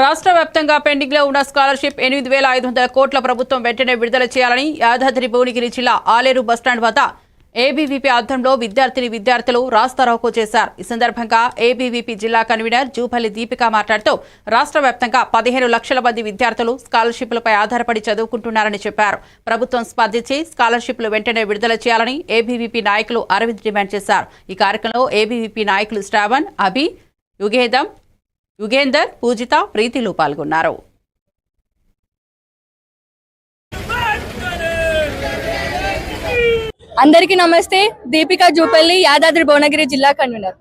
రాష్ట్ర వ్యాప్తంగా పెండింగ్ లో ఉన్న స్కాలర్షిప్ 8,500 కోట్ల ప్రభుత్వం వెంటనే విడుదల చేయాలని యాదాద్రి భువనగిరి జిల్లా ఆలేరు బస్టాండ్ వద్ద ఏబీవీపీ ఆధ్వర్యంలో విద్యార్థులు రాస్తారోకో చేశారు. ఈ సందర్భంగా ఏబీవీపీ జిల్లా కన్వీనర్ జూపల్లి దీపిక మాట్లాడుతూ రాష్ట్ర వ్యాప్తంగా 15 లక్షల మంది విద్యార్థులు స్కాలర్షిప్లపై ఆధారపడి చదువుకుంటున్నారని చెప్పారు. ప్రభుత్వం స్పందించి స్కాలర్షిప్లు వెంటనే విడుదల చేయాలని ఏబీవీపీ నాయకులు అరవింద్ డిమాండ్ చేశారు. ఈ కార్యక్రమంలో ఏబీవీపీ నాయకులు శ్రావణ్, అభి, యుగేందర్, పూజిత, ప్రీతిలు పాల్గొన్నారు. అందరికీ నమస్తే. దీపిక జూపల్లి, యాదాద్రి భువనగిరి జిల్లా కన్వీనర్.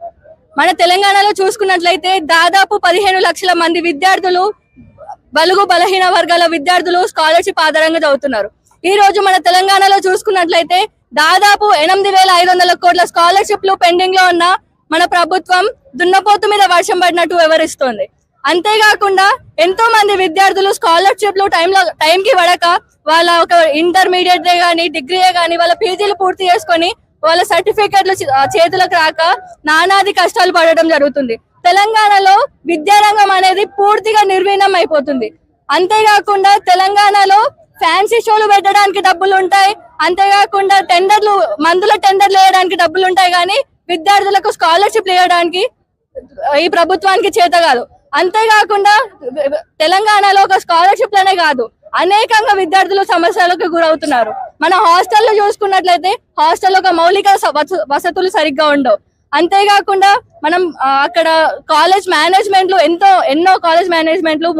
మన తెలంగాణలో చూసుకున్నట్లయితే దాదాపు 15 లక్షల మంది విద్యార్థులు, బలుగు బలహీన వర్గాల విద్యార్థులు స్కాలర్షిప్ ఆధారంగా చదువుతున్నారు. ఈ రోజు మన తెలంగాణలో చూసుకున్నట్లయితే దాదాపు 8,500 కోట్ల స్కాలర్షిప్లు పెండింగ్ లో ఉన్న మన ప్రభుత్వం దున్నపోతు మీద వర్షం పడినట్టు వివరిస్తోంది. అంతేకాకుండా ఎంతో మంది విద్యార్థులు స్కాలర్షిప్లు టైంకి పడక వాళ్ళ ఒక ఇంటర్మీడియట్ గానీ డిగ్రీ గానీ వాళ్ళ పీజీలు పూర్తి చేసుకొని వాళ్ళ సర్టిఫికెట్లు చేతులకు రాక నానాది కష్టాలు పడడం జరుగుతుంది. తెలంగాణలో విద్యారంగం అనేది పూర్తిగా నిర్వీణం అయిపోతుంది. అంతేకాకుండా తెలంగాణలో ఫ్యాన్సీ షోలు పెట్టడానికి డబ్బులు ఉంటాయి, అంతేకాకుండా మందుల టెండర్లు వేయడానికి డబ్బులు ఉంటాయి, కానీ విద్యార్థులకు స్కాలర్షిప్ వేయడానికి ఈ ప్రభుత్వానికి చేత కాదు. అంతేకాకుండా తెలంగాణలో ఒక స్కాలర్షిప్లనే కాదు, అనేకంగా విద్యార్థులు సమస్యలకు గురవుతున్నారు. మన హాస్టల్లో చూసుకున్నట్లయితే హాస్టల్లో ఒక మౌలిక వసతులు సరిగ్గా ఉండవు. అంతేకాకుండా మనం అక్కడ కాలేజ్ మేనేజ్మెంట్లు ఎన్నో కాలేజ్ మేనేజ్మెంట్లు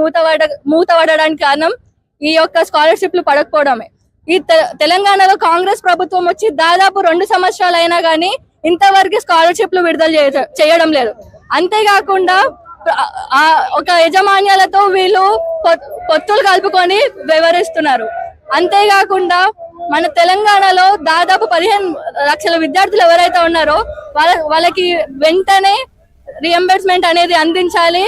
మూతపడడానికి కారణం ఈ యొక్క స్కాలర్షిప్లు పడకపోవడమే. ఈ తెలంగాణలో కాంగ్రెస్ ప్రభుత్వం వచ్చి దాదాపు 2 సంవత్సరాలు అయినా కానీ ఇంతవరకు స్కాలర్షిప్లు విడుదల చేయడం లేదు. అంతేకాకుండా ఒక యజమాన్యాలతో వీళ్ళు పొత్తులు కలుపుకొని వ్యవహరిస్తున్నారు. అంతేకాకుండా మన తెలంగాణలో దాదాపు 15 లక్షల విద్యార్థులు ఎవరైతే ఉన్నారో వాళ్ళకి వెంటనే రియంబర్స్మెంట్ అనేది అందించాలి.